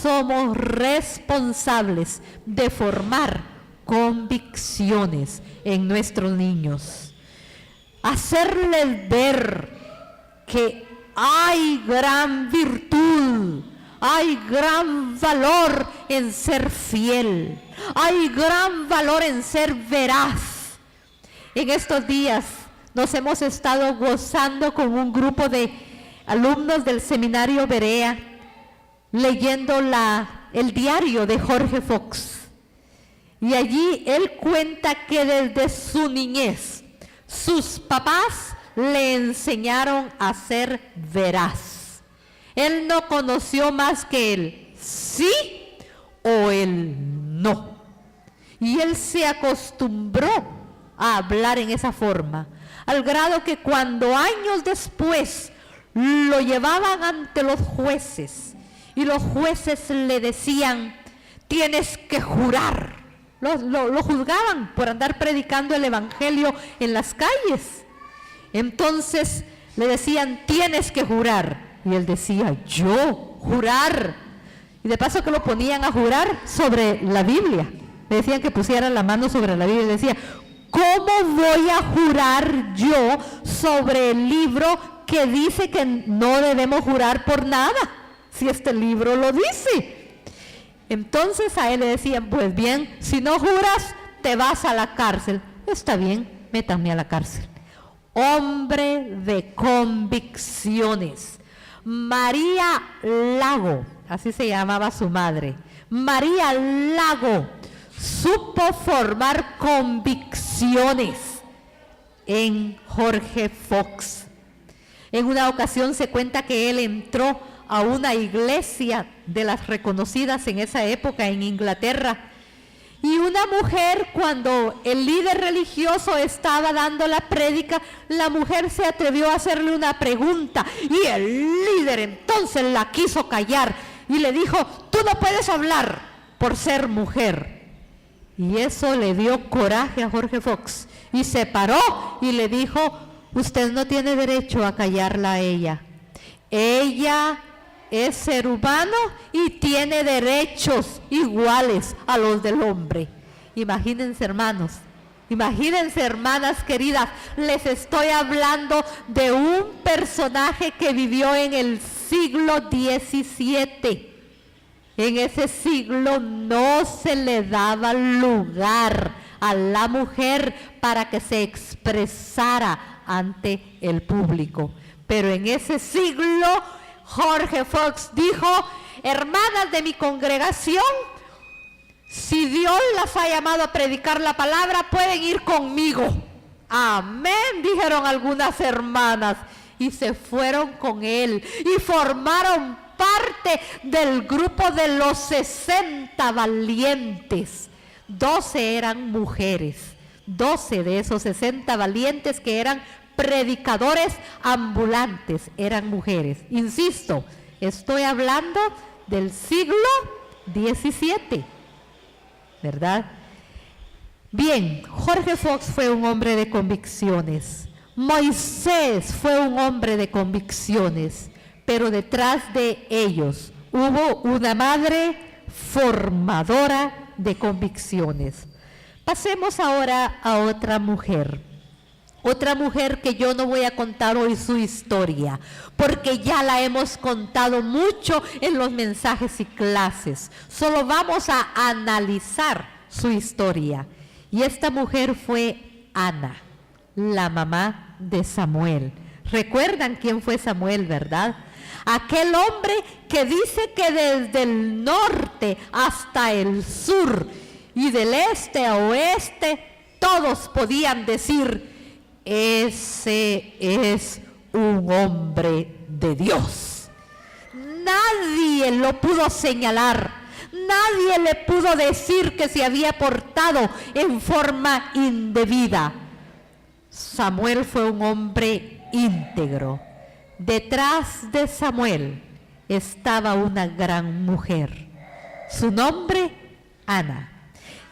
somos responsables de formar convicciones en nuestros niños. Hacerles ver que hay gran virtud, hay gran valor en ser fiel, hay gran valor en ser veraz. En estos días nos hemos estado gozando con un grupo de alumnos del seminario Berea, leyendo el diario de Jorge Fox. Y allí él cuenta que desde su niñez, sus papás le enseñaron a ser veraz. Él no conoció más que el sí o el no. Y él se acostumbró a hablar en esa forma, al grado que cuando años después lo llevaban ante los jueces y los jueces le decían, tienes que jurar. Lo juzgaban por andar predicando el evangelio en las calles. Entonces le decían, tienes que jurar. Y él decía, ¿yo jurar? Y de paso que lo ponían a jurar sobre la Biblia. Le decían que pusiera la mano sobre la Biblia y decía, ¿cómo voy a jurar yo sobre el libro que dice que no debemos jurar por nada? Si este libro lo dice. Entonces a él le decían, pues bien, si no juras, te vas a la cárcel. Está bien, métanme a la cárcel. Hombre de convicciones. María Lago, así se llamaba su madre. María Lago supo formar convicciones en Jorge Fox. En una ocasión se cuenta que él entró a una iglesia de las reconocidas en esa época en Inglaterra, y una mujer, cuando el líder religioso estaba dando la prédica, la mujer se atrevió a hacerle una pregunta y el líder entonces la quiso callar y le dijo, tú no puedes hablar por ser mujer. Y eso le dio coraje a Jorge Fox y se paró y le dijo, usted no tiene derecho a callarla a ella. Ella es ser humano y tiene derechos iguales a los del hombre. Imagínense, hermanos, imagínense, hermanas queridas, les estoy hablando de un personaje que vivió en el siglo XVII. En ese siglo no se le daba lugar a la mujer para que se expresara ante el público. Pero en ese siglo Jorge Fox dijo, hermanas de mi congregación, si Dios las ha llamado a predicar la palabra, pueden ir conmigo. Amén, dijeron algunas hermanas, y se fueron con él y formaron parte del grupo de los 60 valientes. 12 eran mujeres, 12 de esos 60 valientes que eran predicadores ambulantes, eran mujeres. Insisto, estoy hablando del siglo XVII, ¿verdad? Bien, Jorge Fox fue un hombre de convicciones. Moisés fue un hombre de convicciones, pero detrás de ellos hubo una madre formadora de convicciones. Pasemos ahora a otra mujer. Otra mujer que yo no voy a contar hoy su historia, porque ya la hemos contado mucho en los mensajes y clases. Solo vamos a analizar su historia. Y esta mujer fue Ana, la mamá de Samuel. ¿Recuerdan quién fue Samuel, verdad? Aquel hombre que dice que desde el norte hasta el sur y del este a oeste, todos podían decir, ese es un hombre de Dios. Nadie lo pudo señalar, nadie le pudo decir que se había portado en forma indebida. Samuel fue un hombre íntegro. Detrás de Samuel estaba una gran mujer. Su nombre, Ana.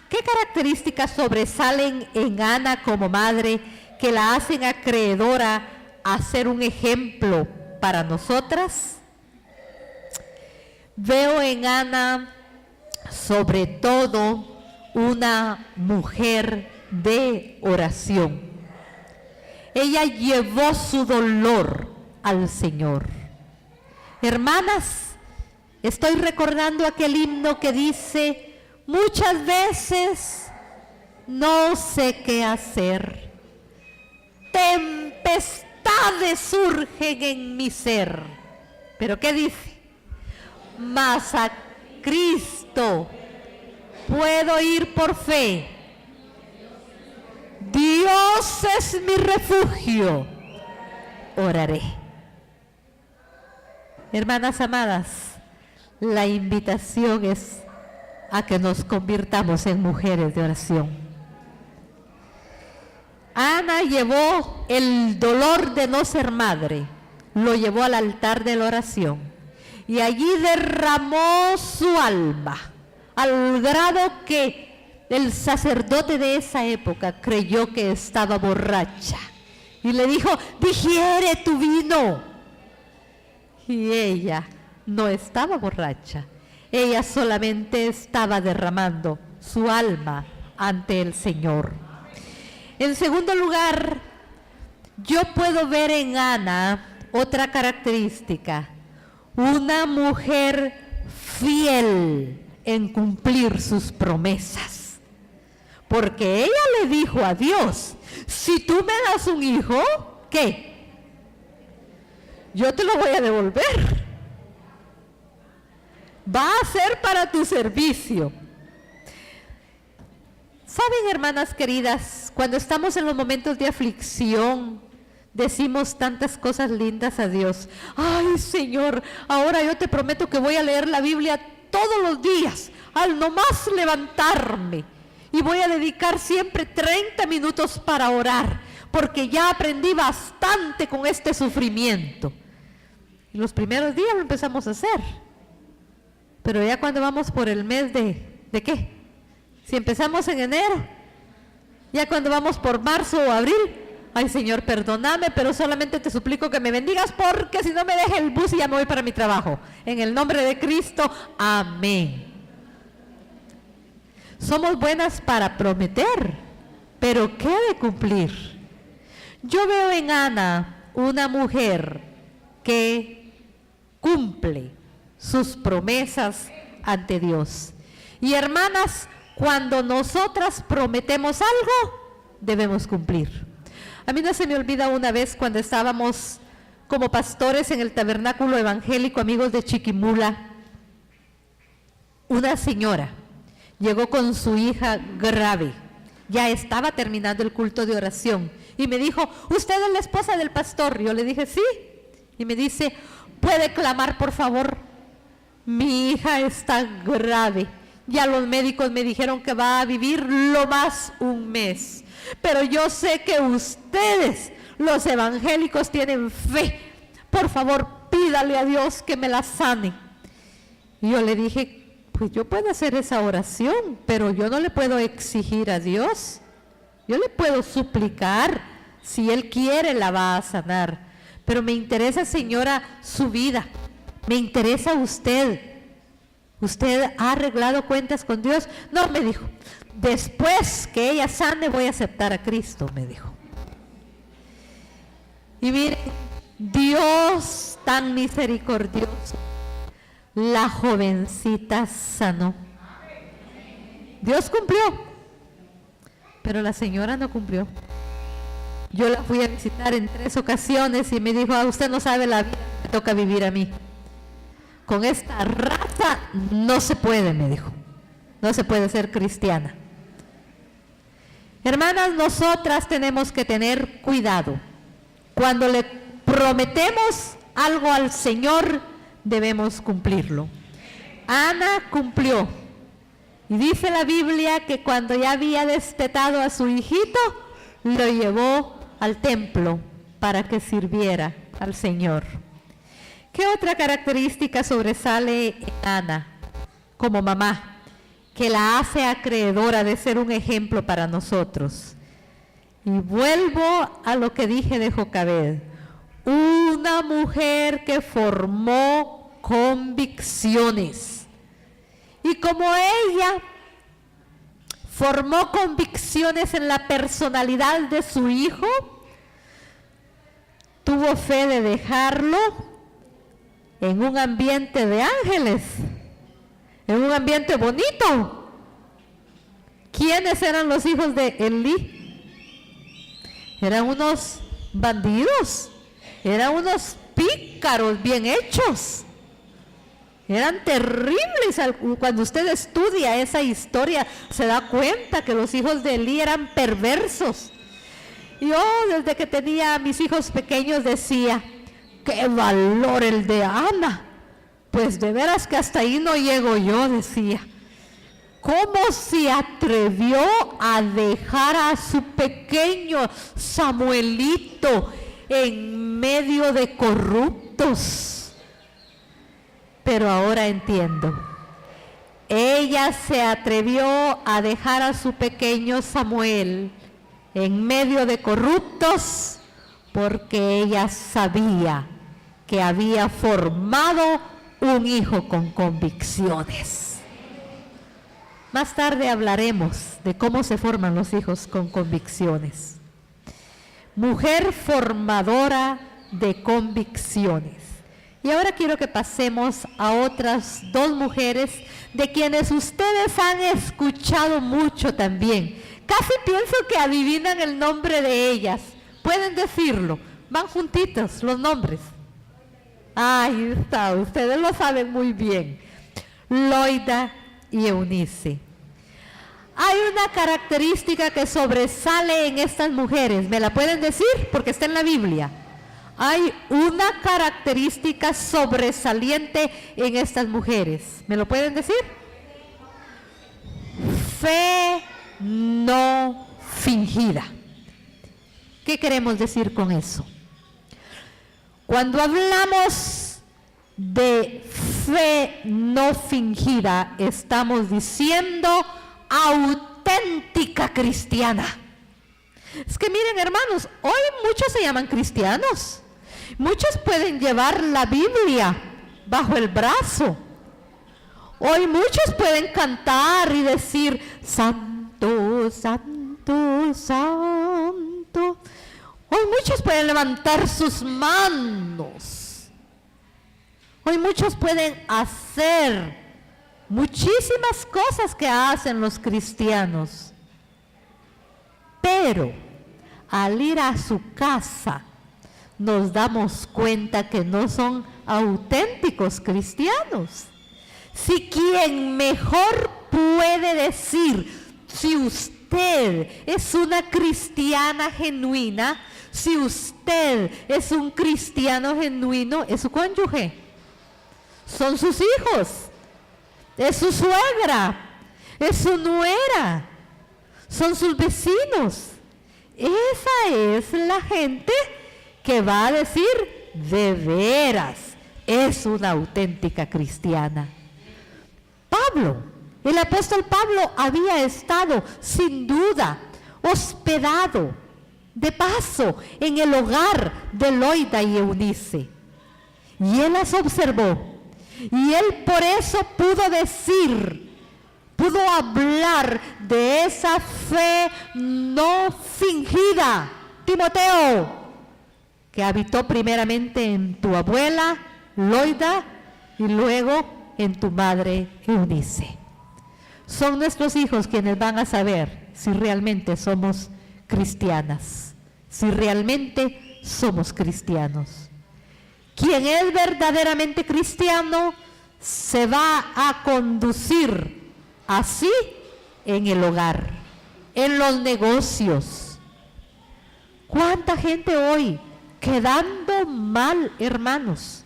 ¿Qué características sobresalen en Ana como madre que la hacen acreedora a ser un ejemplo para nosotras? Veo en Ana, sobre todo, una mujer de oración. Ella llevó su dolor al Señor. Hermanas, estoy recordando aquel himno que dice: muchas veces no sé qué hacer, tempestades surgen en mi ser. ¿Pero qué dice? Mas a Cristo puedo ir por fe. Dios es mi refugio, oraré. Hermanas amadas, la invitación es a que nos convirtamos en mujeres de oración. Ana llevó el dolor de no ser madre, lo llevó al altar de la oración y allí derramó su alma, al grado que el sacerdote de esa época creyó que estaba borracha y le dijo: digiere tu vino. Y ella no estaba borracha, ella solamente estaba derramando su alma ante el Señor. En segundo lugar, yo puedo ver en Ana otra característica: una mujer fiel en cumplir sus promesas. Porque ella le dijo a Dios: si tú me das un hijo, ¿qué? Yo te lo voy a devolver. Va a ser para tu servicio. Saben, hermanas queridas, cuando estamos en los momentos de aflicción, decimos tantas cosas lindas a Dios. Ay, Señor, ahora yo te prometo que voy a leer la Biblia todos los días, al nomás levantarme. Y voy a dedicar siempre 30 minutos para orar, porque ya aprendí bastante con este sufrimiento. Y los primeros días lo empezamos a hacer. Pero ya cuando vamos por el mes ¿de qué? Si empezamos en enero, ya cuando vamos por marzo o abril, ay, Señor, perdóname, pero solamente te suplico que me bendigas, porque si no me deja el bus y ya me voy para mi trabajo. En el nombre de Cristo, amén. Somos buenas para prometer, pero ¿qué de cumplir? Yo veo en Ana una mujer que cumple sus promesas ante Dios. Y hermanas, cuando nosotras prometemos algo, debemos cumplir. A mí no se me olvida una vez cuando estábamos como pastores en el tabernáculo evangélico Amigos de Chiquimula, una señora llegó con su hija grave, ya estaba terminando el culto de oración y me dijo: ¿usted es la esposa del pastor? Yo le dije: sí. Y me dice: ¿puede clamar, por favor? Mi hija está grave, ya los médicos me dijeron que va a vivir lo más un mes, pero yo sé que ustedes, los evangélicos, tienen fe. Por favor, pídale a Dios que me la sane. Y yo le dije: pues yo puedo hacer esa oración, pero yo no le puedo exigir a Dios. Yo le puedo suplicar, si Él quiere la va a sanar. Pero me interesa, señora, su vida. Me interesa usted. ¿Usted ha arreglado cuentas con Dios? No, me dijo. Después que ella sane voy a aceptar a Cristo, me dijo. Y miren, Dios tan misericordioso. La jovencita sanó. Dios cumplió, pero la señora no cumplió. Yo la fui a visitar en 3 ocasiones y me dijo: usted no sabe la vida que me toca vivir a mí. Con esta raza no se puede, me dijo. No se puede ser cristiana. Hermanas, nosotras tenemos que tener cuidado. Cuando le prometemos algo al Señor, debemos cumplirlo. Ana cumplió. Y dice la Biblia que cuando ya había destetado a su hijito, lo llevó al templo para que sirviera al Señor. ¿Qué otra característica sobresale en Ana como mamá, que la hace acreedora de ser un ejemplo para nosotros? Y vuelvo a lo que dije de Jocabed, una mujer que formó convicciones. Y como ella formó convicciones en la personalidad de su hijo, tuvo fe de dejarlo en un ambiente de ángeles, en un ambiente bonito. ¿Quiénes eran los hijos de Elí? Eran unos bandidos, eran unos pícaros bien hechos. Eran terribles. Cuando usted estudia esa historia, se da cuenta que los hijos de Elí eran perversos. Yo, desde que tenía a mis hijos pequeños, decía, ¡qué valor el de Ana! Pues de veras que hasta ahí no llego yo, decía. ¿Cómo se atrevió a dejar a su pequeño Samuelito en medio de corruptos? Pero ahora entiendo. Ella se atrevió a dejar a su pequeño Samuel en medio de corruptos porque ella sabía que había formado un hijo con convicciones. Más tarde hablaremos de cómo se forman los hijos con convicciones. Mujer formadora de convicciones. Y ahora quiero que pasemos a otras dos mujeres de quienes ustedes han escuchado mucho también. Casi pienso que adivinan el nombre de ellas. Pueden decirlo. Van juntitos los nombres. Ahí está, ustedes lo saben muy bien. Loida y Eunice. Hay una característica que sobresale en estas mujeres. ¿Me la pueden decir? Porque está en la Biblia. Hay una característica sobresaliente en estas mujeres. ¿Me lo pueden decir? Fe no fingida. ¿Qué queremos decir con eso? Cuando hablamos de fe no fingida, estamos diciendo auténtica cristiana. Es que miren, hermanos, hoy muchos se llaman cristianos. Muchos pueden llevar la Biblia bajo el brazo. Hoy muchos pueden cantar y decir, Santo, Santo, Santo. Hoy muchos pueden levantar sus manos. Hoy muchos pueden hacer muchísimas cosas que hacen los cristianos. Pero al ir a su casa nos damos cuenta que no son auténticos cristianos. Si quien mejor puede decir si usted es una cristiana genuina, si usted es un cristiano genuino, es su cónyuge, son sus hijos, es su suegra, es su nuera, son sus vecinos. Esa es la gente que va a decir, de veras, es una auténtica cristiana. Pablo, el apóstol Pablo había estado sin duda hospedado de paso en el hogar de Loida y Eunice. Y él las observó. Y él por eso pudo decir, pudo hablar de esa fe no fingida, Timoteo, que habitó primeramente en tu abuela, Loida, y luego en tu madre, Eunice. Son nuestros hijos quienes van a saber si realmente somos cristianas, si realmente somos cristianos. Quien es verdaderamente cristiano se va a conducir así en el hogar, en los negocios. ¿Cuánta gente hoy quedando mal, hermanos?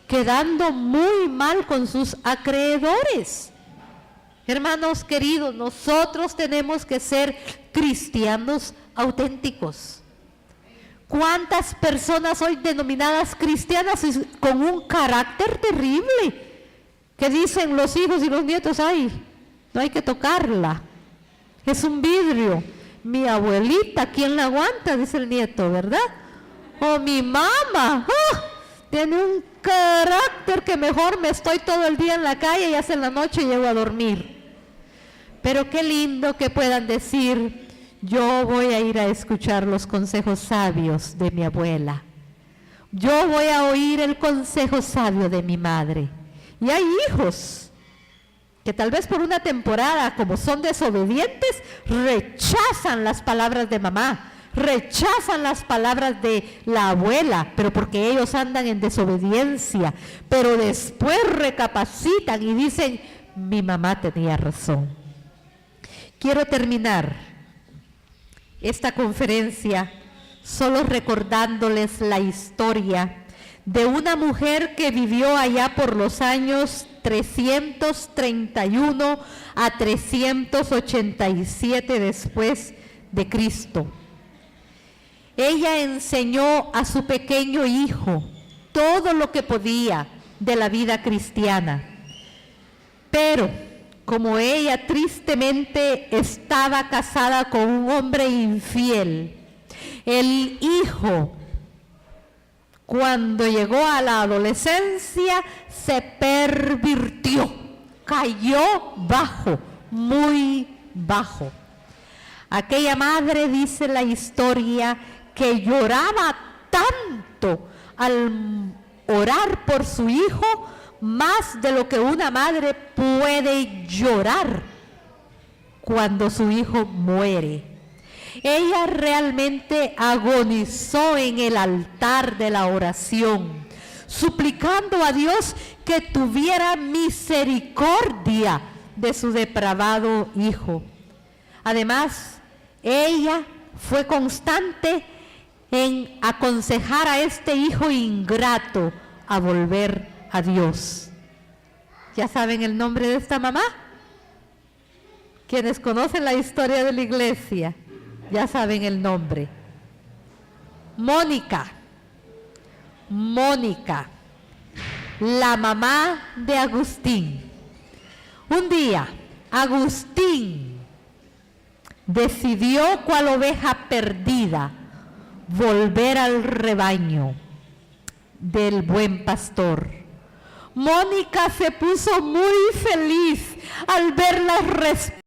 Quedando muy mal con sus acreedores. Hermanos queridos, nosotros tenemos que ser cristianos auténticos. ¿Cuántas personas hoy denominadas cristianas con un carácter terrible? Que dicen los hijos y los nietos, ay, no hay que tocarla, es un vidrio. Mi abuelita, ¿quién la aguanta? Dice el nieto, ¿verdad? O mi mamá, tiene un carácter que mejor me estoy todo el día en la calle y hasta en la noche llego a dormir. Pero qué lindo que puedan decir, yo voy a ir a escuchar los consejos sabios de mi abuela. Yo voy a oír el consejo sabio de mi madre. Y hay hijos que tal vez por una temporada, como son desobedientes, rechazan las palabras de mamá, rechazan las palabras de la abuela, pero porque ellos andan en desobediencia, pero después recapacitan y dicen, mi mamá tenía razón. Quiero terminar esta conferencia solo recordándoles la historia de una mujer que vivió allá por los años 331 a 387 después de Cristo. Ella enseñó a su pequeño hijo todo lo que podía de la vida cristiana, pero como ella tristemente estaba casada con un hombre infiel, el hijo, cuando llegó a la adolescencia, se pervirtió, cayó bajo, muy bajo. Aquella madre, dice la historia, que lloraba tanto al orar por su hijo, más de lo que una madre puede llorar cuando su hijo muere. Ella realmente agonizó en el altar de la oración, suplicando a Dios que tuviera misericordia de su depravado hijo. Además, ella fue constante en aconsejar a este hijo ingrato a volver a Dios. ¿Ya saben el nombre de esta mamá? Quienes conocen la historia de la iglesia, ya saben el nombre. Mónica, la mamá de Agustín. Un día, Agustín decidió, cual oveja perdida, volver al rebaño del buen pastor. Mónica se puso muy feliz al ver las respuestas